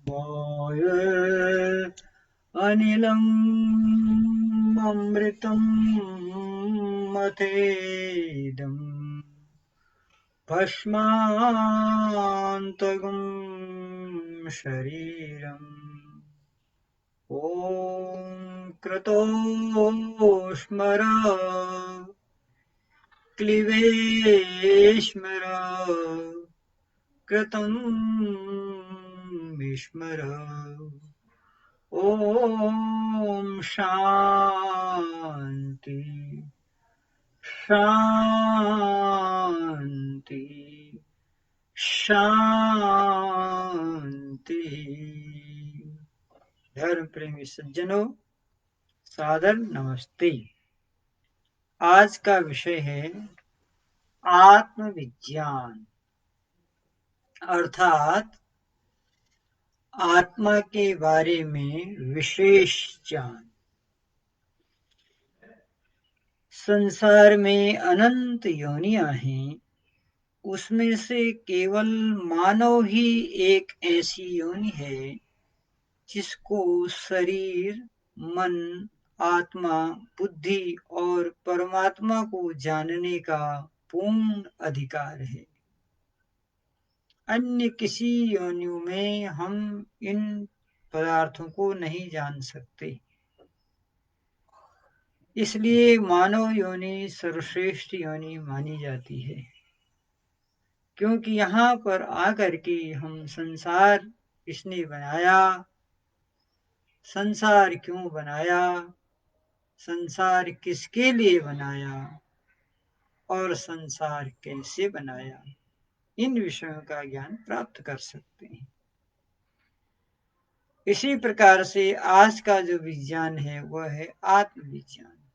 वायुः अनिलम् अमृतम् मथेदम् भस्मान्तकं शरीरम् ॐ क्रतो स्मर क्लिवेश्वर कृतं विस्मर ॐ शान्ति शान्ति शांति। धर्म प्रेमी सज्जनों, सादर नमस्ते। आज का विषय है आत्मविज्ञान, अर्थात आत्मा के बारे में विशेष ज्ञान। संसार में अनंत योनियां हैं, उसमें से केवल मानव ही एक ऐसी योनि है जिसको शरीर, मन, आत्मा, बुद्धि और परमात्मा को जानने का पूर्ण अधिकार है। अन्य किसी योनियों में हम इन पदार्थों को नहीं जान सकते। इसलिए मानव योनि सर्वश्रेष्ठ योनि मानी जाती है, क्योंकि यहाँ पर आकर के हम संसार किसने बनाया, संसार क्यों बनाया, संसार किसके लिए बनाया और संसार कैसे बनाया, इन विषयों का ज्ञान प्राप्त कर सकते हैं। इसी प्रकार से आज का जो विज्ञान है वह है आत्मविज्ञान,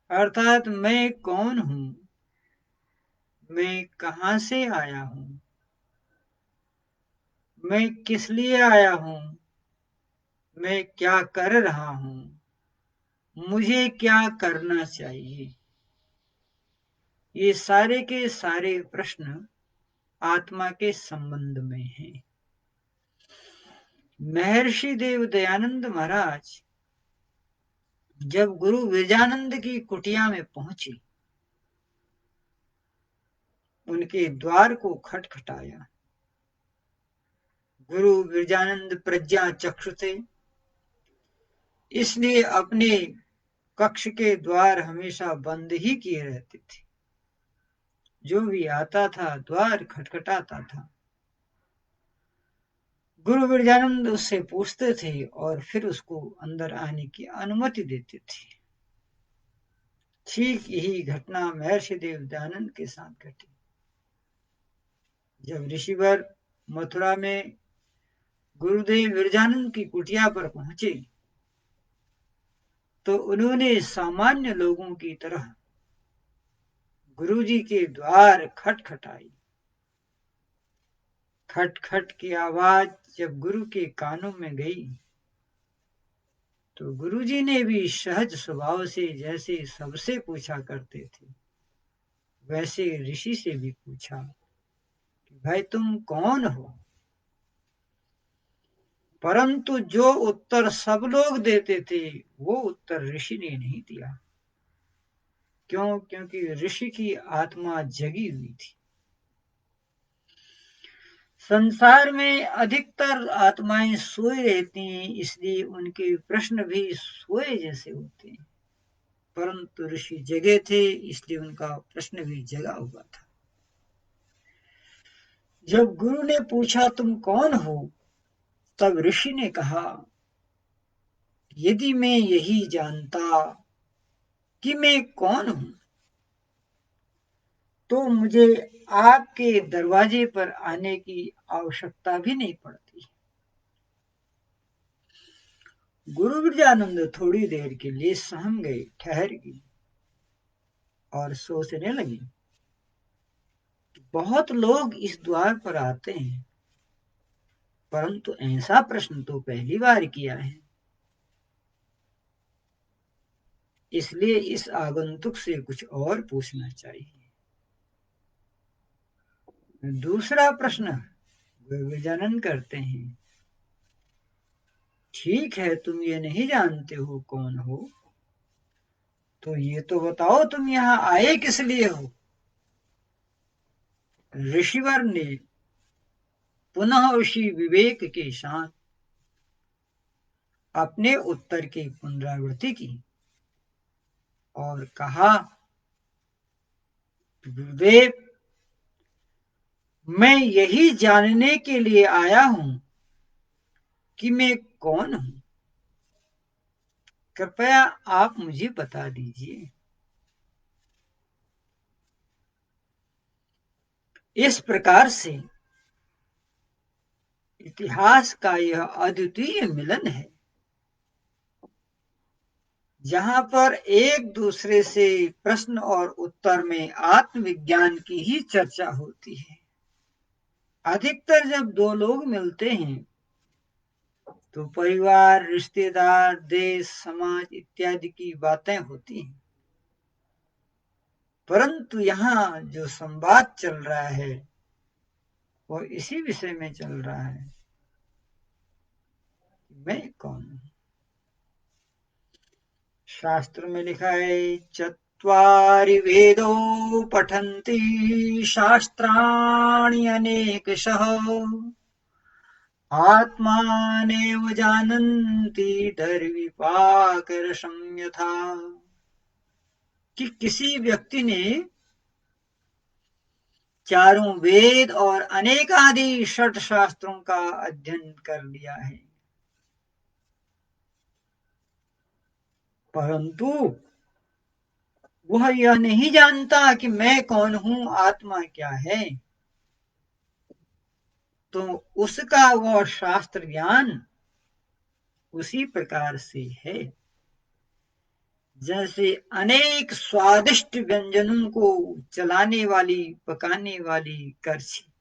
अर्थात मैं कौन हूं, मैं कहां से आया हूं, मैं किस लिए आया हूं, मैं क्या कर रहा हूं, मुझे क्या करना चाहिए। ये सारे के सारे प्रश्न आत्मा के संबंध में हैं। महर्षि देव दयानंद महाराज जब गुरु विरजानंद की कुटिया में पहुंचे, उनके द्वार को खटखटाया। गुरु विरजानंद प्रज्ञा चक्षु थे, इसलिए अपने कक्ष के द्वार हमेशा बंद ही किए रहते थे। जो भी आता था द्वार खटखटाता था। गुरु विरजानंद उससे पूछते थे और फिर उसको अंदर आने की अनुमति देते थे। ठीक यही घटना महर्षि देव दयानंद के साथ घटी। जब ऋषिवर मथुरा में गुरुदेव विरजानंद की कुटिया पर पहुंचे तो उन्होंने सामान्य लोगों की तरह गुरुजी के द्वार खटखटाई। खटखट की आवाज जब गुरु के कानों में गई तो गुरुजी ने भी सहज स्वभाव से, जैसे सबसे पूछा करते थे, वैसे ऋषि से भी पूछा कि भाई तुम कौन हो। परंतु जो उत्तर सब लोग देते थे वो उत्तर ऋषि ने नहीं दिया। क्यों? क्योंकि ऋषि की आत्मा जगी हुई थी। संसार में अधिकतर आत्माएं सोए रहती हैं, इसलिए उनके प्रश्न भी सोए जैसे होते हैं। परंतु ऋषि जगे थे, इसलिए उनका प्रश्न भी जगा हुआ था। जब गुरु ने पूछा तुम कौन हो, तब ऋषि ने कहा यदि मैं यही जानता कि मैं कौन हूं तो मुझे आपके दरवाजे पर आने की आवश्यकता भी नहीं पड़ती। गुरु विरजानंद थोड़ी देर के लिए सहम गए, ठहर गए और सोचने लगे। बहुत लोग इस द्वार पर आते हैं, परंतु ऐसा प्रश्न तो पहली बार किया है। इसलिए इस आगंतुक से कुछ और पूछना चाहिए। दूसरा प्रश्न गजनन करते हैं, ठीक है तुम ये नहीं जानते हो कौन हो, तो ये तो बताओ तुम यहाँ आए किस लिए हो। ऋषिवर ने पुनः उसी विवेक के साथ अपने उत्तर की पुनरावृत्ति की और कहा, गुरुदेव मैं यही जानने के लिए आया हूं कि मैं कौन हूं, कृपया आप मुझे बता दीजिए। इस प्रकार से इतिहास का यह अद्वितीय मिलन है, जहां पर एक दूसरे से प्रश्न और उत्तर में आत्मविज्ञान की ही चर्चा होती है। अधिकतर जब दो लोग मिलते हैं तो परिवार, रिश्तेदार, देश, समाज इत्यादि की बातें होती हैं, परंतु यहाँ जो संवाद चल रहा है वो इसी विषय में चल रहा है, मैं कौन हूं। शास्त्र में लिखा है, चत्वारि वेदो पठन्ति शास्त्राणि अनेकशः आत्मानेव जानन्ति दर्विपाकरसं यथा। कि किसी व्यक्ति ने चारों वेद और अनेकादि षट शास्त्रों का अध्ययन कर लिया है, परंतु वह यह नहीं जानता कि मैं कौन हूं, आत्मा क्या है। तो उसका वह शास्त्र ज्ञान उसी प्रकार से है जैसे अनेक स्वादिष्ट व्यंजनों को चलाने वाली, पकाने वाली करछी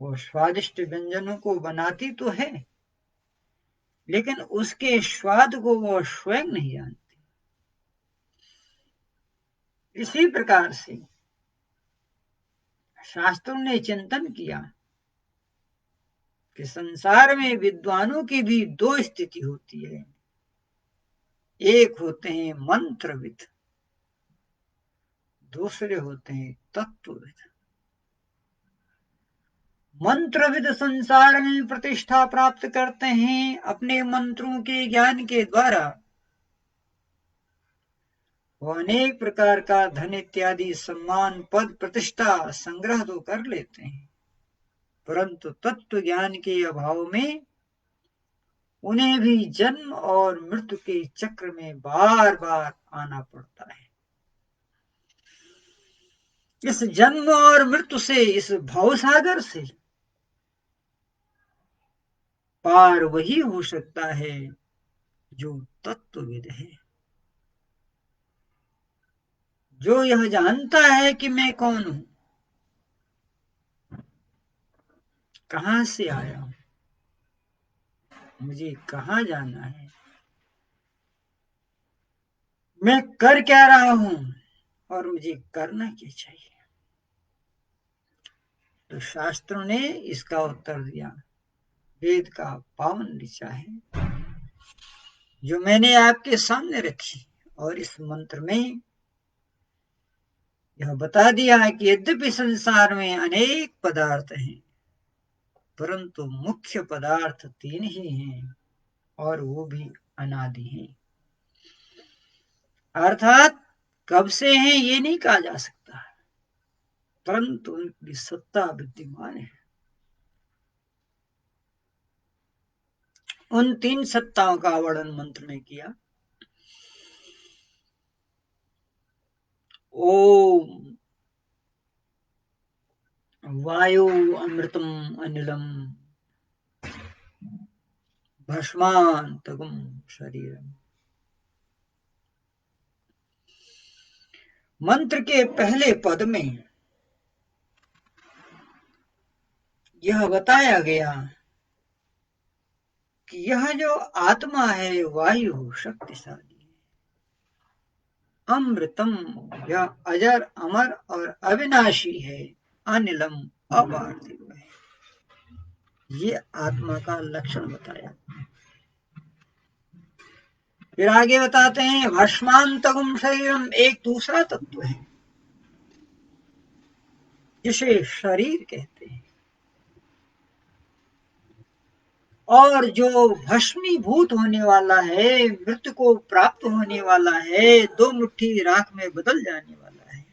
वो स्वादिष्ट व्यंजनों को बनाती तो है, लेकिन उसके स्वाद को वो स्वयं नहीं जानती। इसी प्रकार से शास्त्रों ने चिंतन किया कि संसार में विद्वानों की भी दो स्थिति होती है, एक होते हैं मंत्रविद, दूसरे होते हैं तत्वविद। मंत्रविद संसार में प्रतिष्ठा प्राप्त करते हैं अपने मंत्रों के ज्ञान के द्वारा, वो अनेक प्रकार का धन इत्यादि सम्मान, पद, प्रतिष्ठा संग्रह तो कर लेते हैं, परंतु तत्व ज्ञान के अभाव में उन्हें भी जन्म और मृत्यु के चक्र में बार बार आना पड़ता है। इस जन्म और मृत्यु से, इस भवसागर से पार वही हो सकता है जो तत्वविद है, जो यह जानता है कि मैं कौन हूं, कहां से आया हूं, मुझे कहां जाना है, मैं कर क्या रहा हूं और मुझे करना क्या चाहिए। तो शास्त्रों ने इसका उत्तर दिया, वेद का पावन ऋचा है जो मैंने आपके सामने रखी, और इस मंत्र में यह बता दिया है कि यद्यपि संसार में अनेक पदार्थ हैं, परंतु मुख्य पदार्थ तीन ही हैं और वो भी अनादि हैं, अर्थात कब से हैं ये नहीं कहा जा सकता, परंतु उनकी सत्ता विद्यमान है। उन तीन सत्ताओं का वर्णन मंत्र में किया। ओम वायु अमृतम अनिलम भस्मांतकम शरीरम। मंत्र के पहले पद में यह बताया गया कि यह जो आत्मा है वायु शक्तिशाली है, अमृतम, यह अजर अमर और अविनाशी है। अनिलम, अपार्थिव है। ये आत्मा का लक्षण बताया। फिर आगे बताते हैं भस्मांतकम शरीरम, एक दूसरा तत्व है जिसे शरीर कहते हैं, और जो भस्मीभूत होने वाला है, मृत्यु को प्राप्त होने वाला है, दो मुट्ठी राख में बदल जाने वाला है।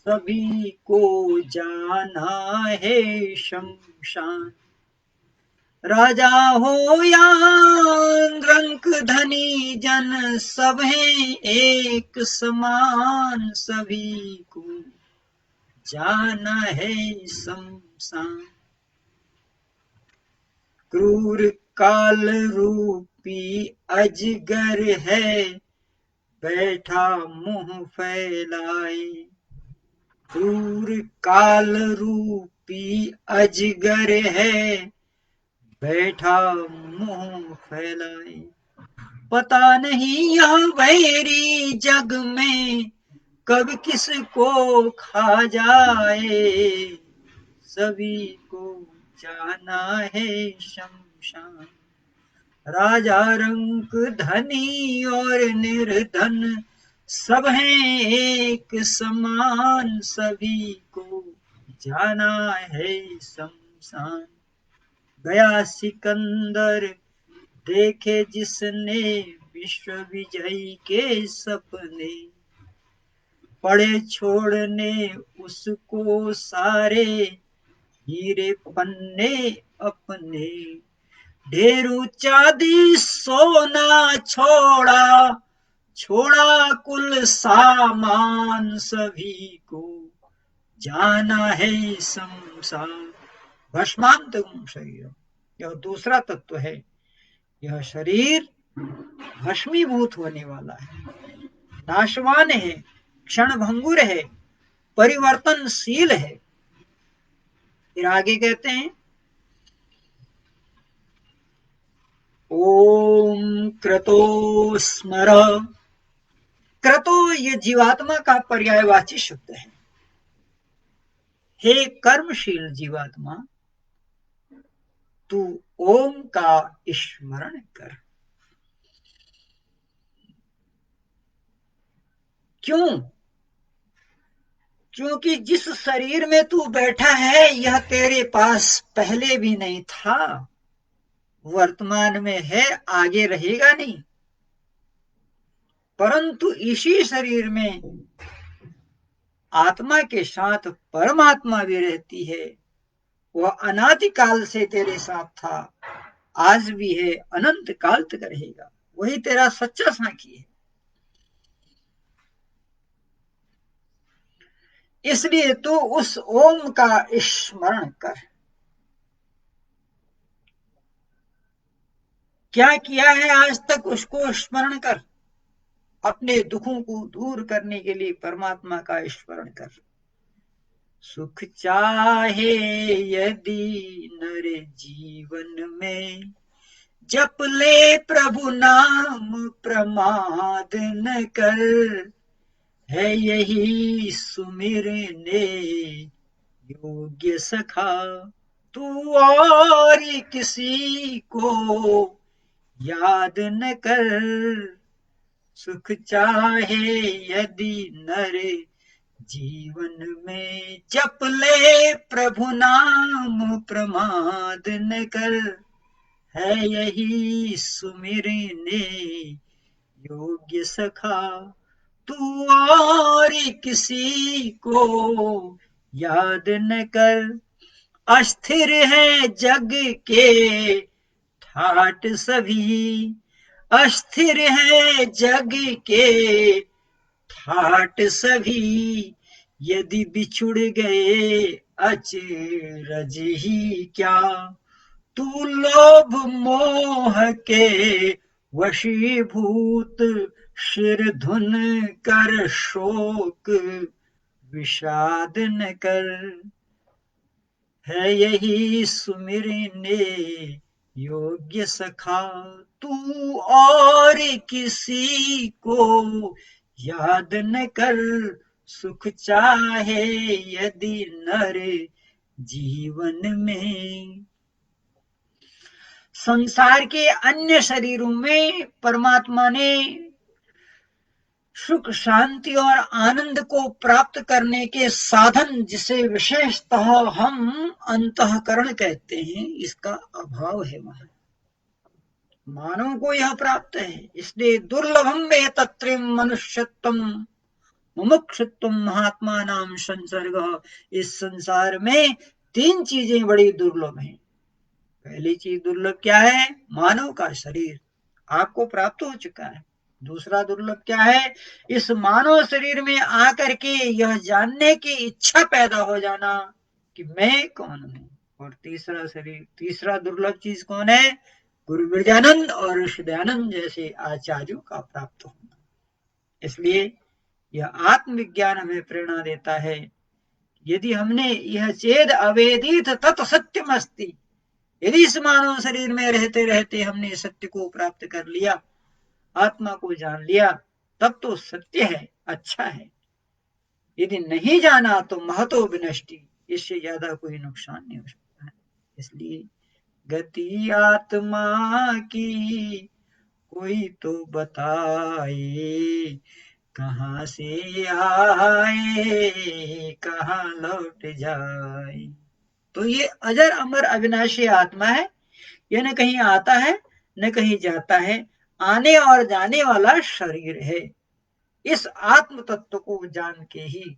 सभी को जाना है शमशान, राजा हो या रंक धनी जन, सब हैं एक समान, सभी को जाना है शमशान। क्रूर काल रूपी अजगर है, बैठा मुंह फैलाए। क्रूर काल रूपी अजगर है, बैठा मुंह फैलाए। पता नहीं यह वैरी जग में कब किसको खा जाए, सभी को जाना है शमशान। राजा रंक धनी और निर्धन, सब हैं एक समान, सभी को जाना है शमशान। गया सिकंदर देखे जिसने, विश्व विजयी के सपने, पड़े छोड़ने उसको सारे, हीरे पन्ने अपने। ढेरू चांदी सोना छोड़ा, छोड़ा कुल सामान, सभी को जाना है शमशान। भस्मांतकम शरीर, यह दूसरा तत्व है। यह शरीर भस्मीभूत होने वाला है, नाशवान है, क्षणभंगुर है, परिवर्तनशील है। फिर आगे कहते हैं ओम क्रतो स्मर। क्रतो ये जीवात्मा का पर्यायवाची शब्द है। हे कर्मशील जीवात्मा, तू ओम का स्मरण कर। क्यों? क्योंकि जिस शरीर में तू बैठा है यह तेरे पास पहले भी नहीं था, वर्तमान में है, आगे रहेगा नहीं। परंतु इसी शरीर में आत्मा के साथ परमात्मा भी रहती है। वह अनादि काल से तेरे साथ था, आज भी है, अनंत काल तक रहेगा। वही तेरा सच्चा साथी है। इसलिए तू उस ओम का स्मरण कर। क्या किया है आज तक, उसको स्मरण कर। अपने दुखों को दूर करने के लिए परमात्मा का स्मरण कर। सुख चाहे यदि नर जीवन में, जप ले प्रभु नाम प्रमाद न कर। है यही सुमिरने योग्य सखा, तू और किसी को याद न कर। सुख चाहे यदि नर जीवन में, जप ले प्रभु नाम प्रमाद न कर। है यही सुमिरने योग्य सखा, तू और किसी को याद न कर। अस्थिर है जग के ठाट सभी, अस्थिर है जग के ठाट सभी। यदि बिछुड़ गए अचरज ही क्या, तू लोभ मोह के वशीभूत। शिर धुन कर शोक विषाद न कर। है यही सुमिरने योग्य सखा, तू और किसी को याद न कर सुख चाहे यदि नर जीवन में। संसार के अन्य शरीरों में परमात्मा ने सुख शांति और आनंद को प्राप्त करने के साधन, जिसे विशेषतः हम अंतःकरण कहते हैं, इसका अभाव है वहां। मानव को यह प्राप्त है, इसलिए दुर्लभम में तत्रिम मनुष्यत्वम मुमुक्षुत्वम महात्मा नाम संसर्ग। इस संसार में तीन चीजें बड़ी दुर्लभ हैं। पहली चीज दुर्लभ क्या है? मानव का शरीर आपको प्राप्त हो चुका है। दूसरा दुर्लभ क्या है? इस मानव शरीर में आकर के यह जानने की इच्छा पैदा हो जाना कि मैं कौन हूं। और तीसरा दुर्लभ चीज कौन है? गुरु विद्यानंद और ऋषिदयानंद जैसे आचार्यों का प्राप्त होना। इसलिए यह आत्मविज्ञान हमें प्रेरणा देता है। यदि हमने यह चेद अवेदित तत् सत्यम अस्ति, यदि इस मानव शरीर में रहते रहते हमने सत्य को प्राप्त कर लिया, आत्मा को जान लिया, तब तो सत्य है, अच्छा है। यदि नहीं जाना तो महतो विनष्टि, इससे ज्यादा कोई नुकसान नहीं हो सकता है। इसलिए गति आत्मा की कोई तो बताए, कहाँ से आए कहाँ लौट जाए। तो ये अजर अमर अविनाशी आत्मा है। यह न कहीं आता है न कहीं जाता है, आने और जाने वाला शरीर है। इस आत्म तत्व को जान के ही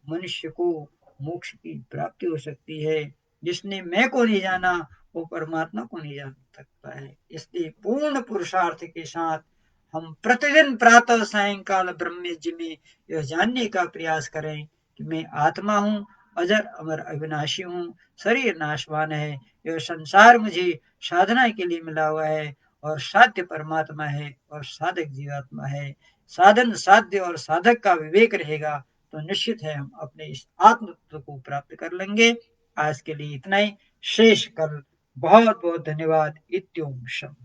मनुष्य को मोक्ष की प्राप्ति हो सकती है। जिसने मैं को नहीं जाना वो परमात्मा को नहीं जान सकता है। इसलिए पूर्ण पुरुषार्थ के साथ हम प्रतिदिन प्रातः सायंकाल ब्रह्मज्ञ में यह जानने का प्रयास करें कि मैं आत्मा हूँ, अजर अमर अविनाशी हूँ, शरीर नाशवान है। यह संसार मुझे साधना के लिए मिला हुआ है और साध्य परमात्मा है और साधक जीवात्मा है। साधन साध्य और साधक का विवेक रहेगा तो निश्चित है हम अपने इस आत्म तत्व को प्राप्त कर लेंगे। आज के लिए इतना ही। शेष कल। बहुत बहुत धन्यवाद। इत्योम शम।